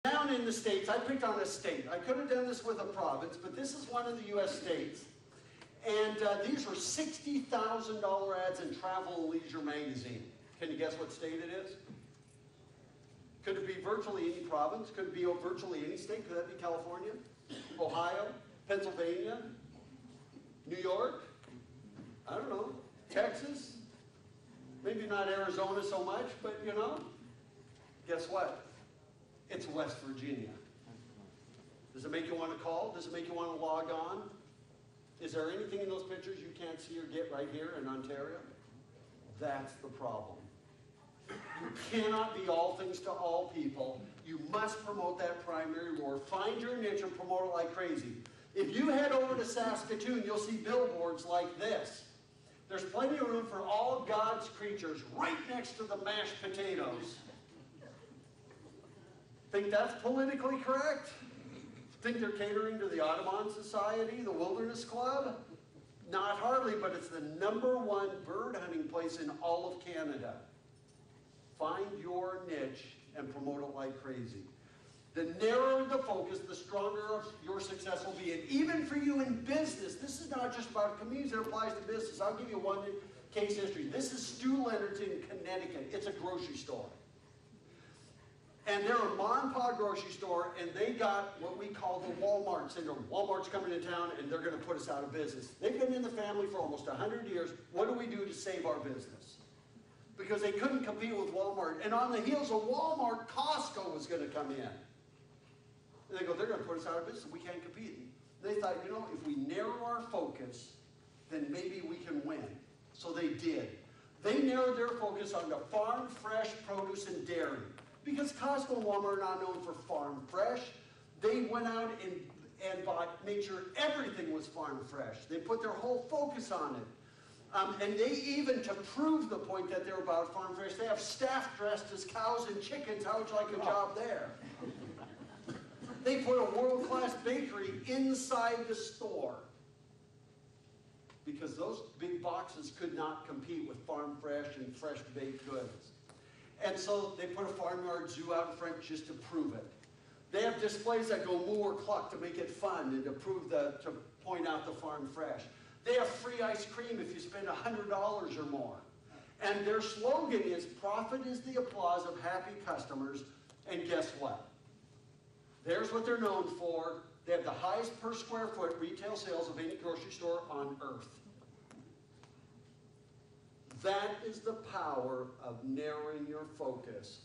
Down in the States, I picked on a state. I could have done this with a province, but this is one of the U.S. states. And these are $60,000 ads in Travel and Leisure magazine. Can you guess what state it is? Could it be virtually any province? Could it be virtually any state? Could that be California? Ohio? Pennsylvania? New York? I don't know. Texas? Maybe not Arizona so much, but you know. Guess what? It's West Virginia. Does it make you want to call? Does it make you want to log on? Is there anything in those pictures you can't see or get right here in Ontario? That's the problem. You cannot be all things to all people. You must promote that primary roar. Find your niche and promote it like crazy. If you head over to Saskatoon, you'll see billboards like this. There's plenty of room for all God's creatures right next to the mashed potatoes. Think that's politically correct? Think they're catering to the Audubon Society, the Wilderness Club? Not hardly, but it's the #1 bird hunting place in all of Canada. Find your niche and promote it like crazy. The narrower the focus, the stronger your success will be. And even for you in business, this is not just about communities, it applies to business. I'll give you one case history. This is Stu Leonard's in Connecticut. It's a grocery store. And they're a mom and pop grocery store, and they got what we call the Walmart syndrome. Walmart's coming to town, and they're going to put us out of business. They've been in the family for almost 100 years. What do we do to save our business? Because they couldn't compete with Walmart. And on the heels of Walmart, Costco was going to come in. And they go, they're going to put us out of business. We can't compete. And they thought, you know, if we narrow our focus, then maybe we can win. So they did. They narrowed their focus on the farm fresh produce and dairy. Because Costco and Walmart are not known for farm fresh, they went out and made sure everything was farm fresh. They put their whole focus on it. And they even, to prove the point that they're about farm fresh, they have staff dressed as cows and chickens. How would you like a job there? They put a world-class bakery inside the store. Because those big boxes could not compete with farm fresh and fresh baked goods. And so they put a farmyard zoo out in front just to prove it. They have displays that go moo or cluck to make it fun and to point out the farm fresh. They have free ice cream if you spend $100 or more. And their slogan is, profit is the applause of happy customers. And guess what? There's what they're known for. They have the highest per square foot retail sales of any grocery store on earth. That is the power of narrowing your focus.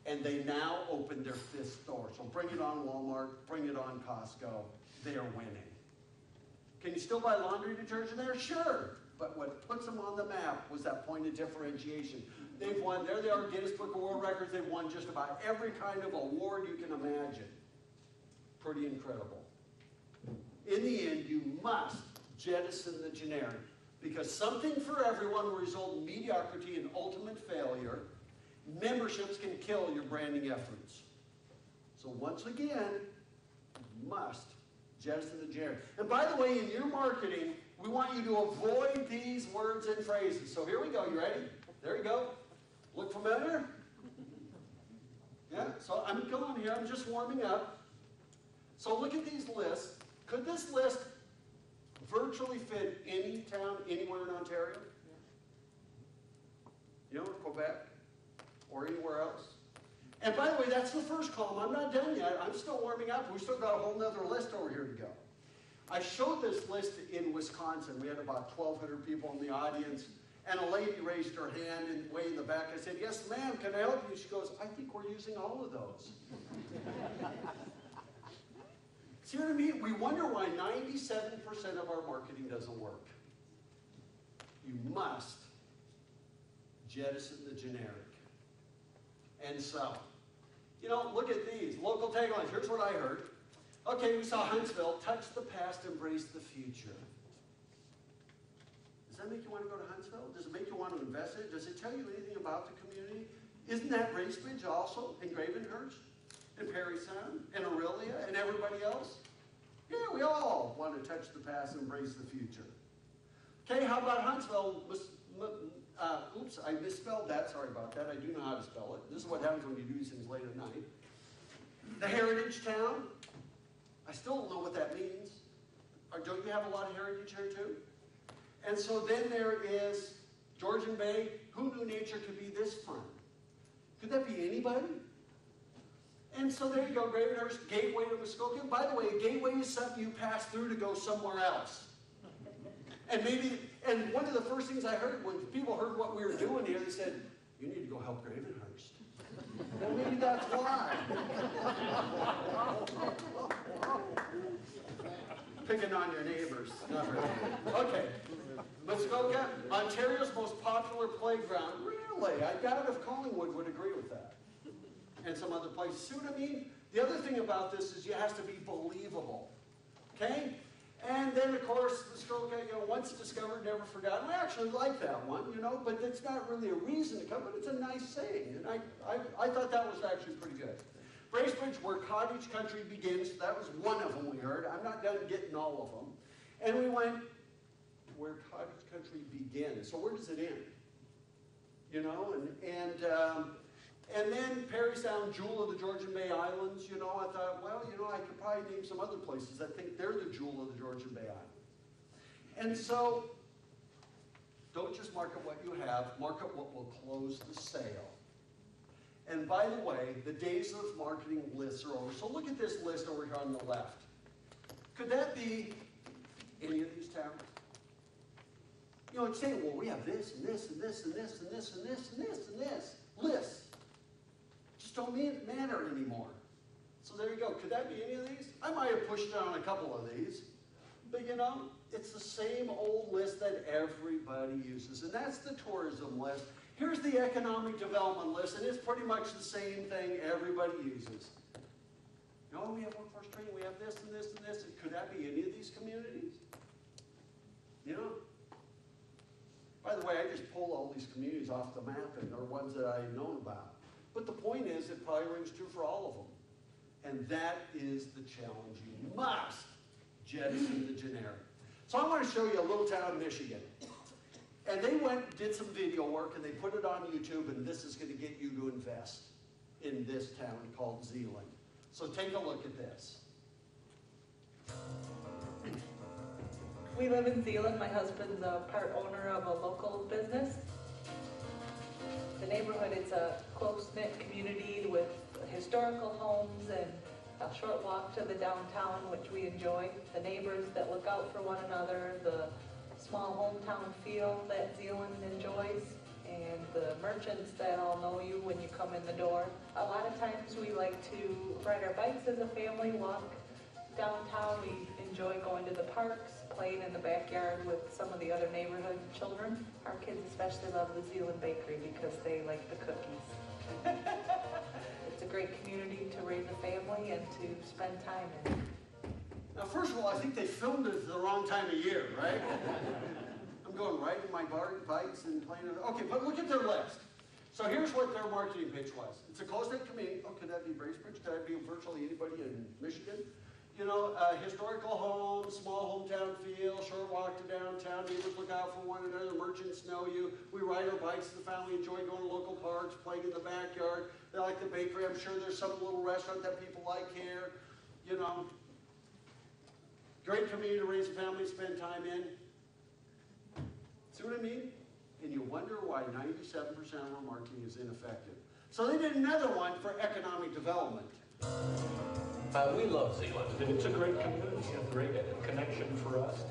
And they now open their 5th store. So bring it on Walmart, bring it on Costco. They're winning. Can you still buy laundry detergent there? Sure. But what puts them on the map was that point of differentiation. They've won, there they are, Guinness Book of World Records. They've won just about every kind of award you can imagine. Pretty incredible. In the end, you must jettison the generic. Because something for everyone will result in mediocrity and ultimate failure. Memberships can kill your branding efforts. So once again, you must jettison the generic. And by the way, in your marketing, we want you to avoid these words and phrases. So here we go. You ready? There you go. Look familiar? Yeah, so I'm going here. I'm just warming up. So look at these lists. Could this list virtually fit any town anywhere in Ontario? You know, Quebec or anywhere else? And by the way, that's the first column. I'm not done yet. I'm still warming up. We've still got a whole other list over here to go. I showed this list in Wisconsin. We had about 1,200 people in the audience, and a lady raised her hand and way in the back. I said, yes, ma'am, can I help you? She goes, I think we're using all of those. See what I mean? We wonder why 97% of our marketing doesn't work. You must jettison the generic. And so, you know, look at these. Local taglines. Here's what I heard. Okay, we saw Huntsville. Touch the past, embrace the future. Does that make you want to go to Huntsville? Does it make you want to invest in it? Does it tell you anything about the community? Isn't that Bracebridge also? And Gravenhurst? And Perry Sound? And Aurelia? And everybody else? Yeah, we all want to touch the past and embrace the future. Okay, how about Huntsville? Oops, I misspelled that. Sorry about that. I do know how to spell it. This is what happens when you do these things late at night. The heritage town. I still don't know what that means. Or don't you have a lot of heritage here too? And so then there is Georgian Bay. Who knew nature could be this fun? Could that be anybody? And so there you go, Gravenhurst, gateway to Muskoka. By the way, a gateway is something you pass through to go somewhere else. And one of the first things I heard when people heard what we were doing here, they said, you need to go help Gravenhurst. Well, maybe that's why. Picking on your neighbors. Not really. Okay. Muskoka, Ontario's most popular playground. Really? I doubt if Collingwood would agree with that. And some other places. See what I mean? The other thing about this is it has to be believable. Okay? And then, of course, Muskoka, once discovered, never forgotten. I actually like that one, but it's not really a reason to come, but it's a nice saying. And I thought that was actually pretty good. Bracebridge, where cottage country begins. That was one of them we heard. I'm not done getting all of them. And we went, where cottage country begins. So where does it end? And then Parry Sound, jewel of the Georgian Bay Islands. I thought, well, I could probably name some other places. I think they're the jewel of the Georgian Bay Islands. And so, don't just market what you have, market what will close the sale. And by the way, the days of marketing lists are over. So look at this list over here on the left. Could that be any of these towns? It's saying, well, we have this and this and this and this and this and this and this and this. Lists. Just don't matter anymore. So there you go. Could that be any of these? I might have pushed down a couple of these. But it's the same old list that everybody uses. And that's the tourism list. Here's the economic development list, and it's pretty much the same thing everybody uses. We have workforce training, we have this and this and this. Could that be any of these communities? By the way, I just pulled all these communities off the map, and they're ones that I had known about. But the point is, it probably rings true for all of them. And that is the challenge. You must jettison the generic. So I want to show you a little town in Michigan. And they did some video work, and they put it on YouTube, and this is going to get you to invest in this town called Zeeland. So take a look at this. We live in Zeeland. My husband's a part owner of a local business. The neighborhood, it's a close-knit community with historical homes and a short walk to the downtown, which we enjoy. The neighbors that look out for one another, the small hometown feel that Zeeland enjoys, and the merchants that all know you when you come in the door. A lot of times we like to ride our bikes as a family, walk downtown. We enjoy going to the parks, playing in the backyard with some of the other neighborhood children. Our kids especially love the Zeeland Bakery because they like the cookies. It's a great community to raise a family and to spend time in. Now, first of all, I think they filmed it at the wrong time of year, right? I'm going riding my bikes and playing. Okay, but look at their list. So here's what their marketing pitch was. It's a close-knit community. Oh, could that be Bracebridge? Could that be virtually anybody in Michigan? Historical homes, small hometown feel, short walk to downtown, neighbors look out for one another, merchants know you. We ride our bikes as a family, enjoy going to local parks, playing in the backyard. They like the bakery. I'm sure there's some little restaurant that people like here. Great community to raise a family, spend time in. See what I mean? And you wonder why 97% of our marketing is ineffective. So they did another one for economic development. We love Zeeland. It's a great community, a great connection for us.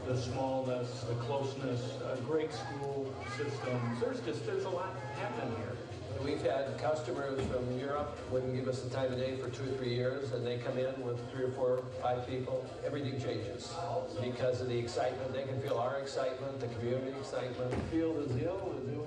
The smallness, the closeness, great school systems. There's a lot happening here. We've had customers from Europe wouldn't give us the time of day for 2 or 3 years, and they come in with 3 or 4 or 5 people. Everything changes because of the excitement. They can feel our excitement, the community excitement. Feel the zeal, the new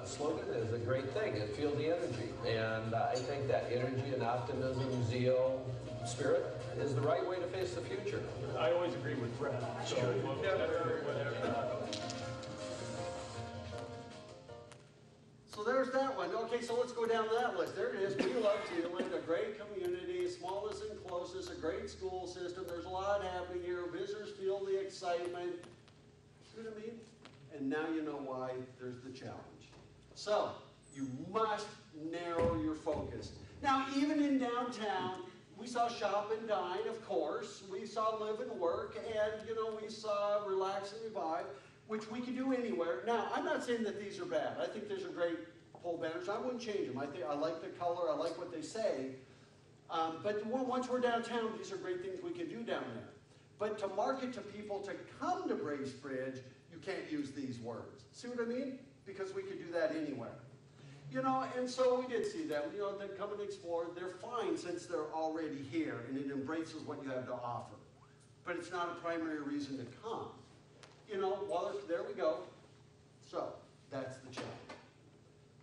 slogan is a great thing. And feel the energy. And I think that energy and optimism, zeal, spirit is the right way to face the future. I always agree with Fred. So So there's that one. Okay, so let's go down that list. There it is. We love Zeeland, a great community, smallest and closest, a great school system. There's a lot happening here. Visitors feel the excitement. See what I mean? And now you know why there's the challenge. So you must narrow your focus. Now, even in downtown, we saw Shop and Dine, of course. We saw Live and Work, and, you know, we saw Relax and Revive, which we can do anywhere. Now, I'm not saying that these are bad. I think these are great pole banners. I wouldn't change them. I like the color. I like what they say. But once we're downtown, these are great things we can do down there. But to market to people to come to Bracebridge, you can't use these words. See what I mean? Because we could do that anywhere. You know, and so we did see them. You know, they come and explore. They're fine since they're already here, and it embraces what you have to offer. But it's not a primary reason to come. You know, well, there we go. So, that's the challenge.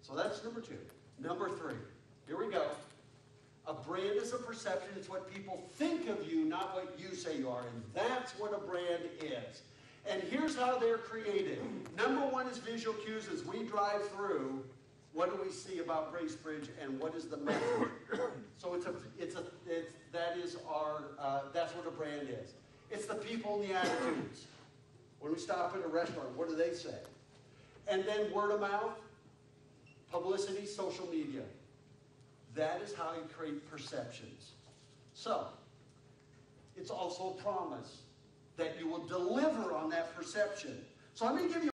So that's number 2. Number 3, here we go. A brand is a perception. It's what people think of you, not what you say you are. And that's what a brand is. And here's how they're created. Number 1 is visual cues. As we drive through, what do we see about Bracebridge and what is the message? So that's what a brand is. It's the people and the attitudes. When we stop at a restaurant, what do they say? And then word of mouth, publicity, social media. That is how you create perceptions. So, it's also a promise that you will deliver on that perception. So I'm going to give you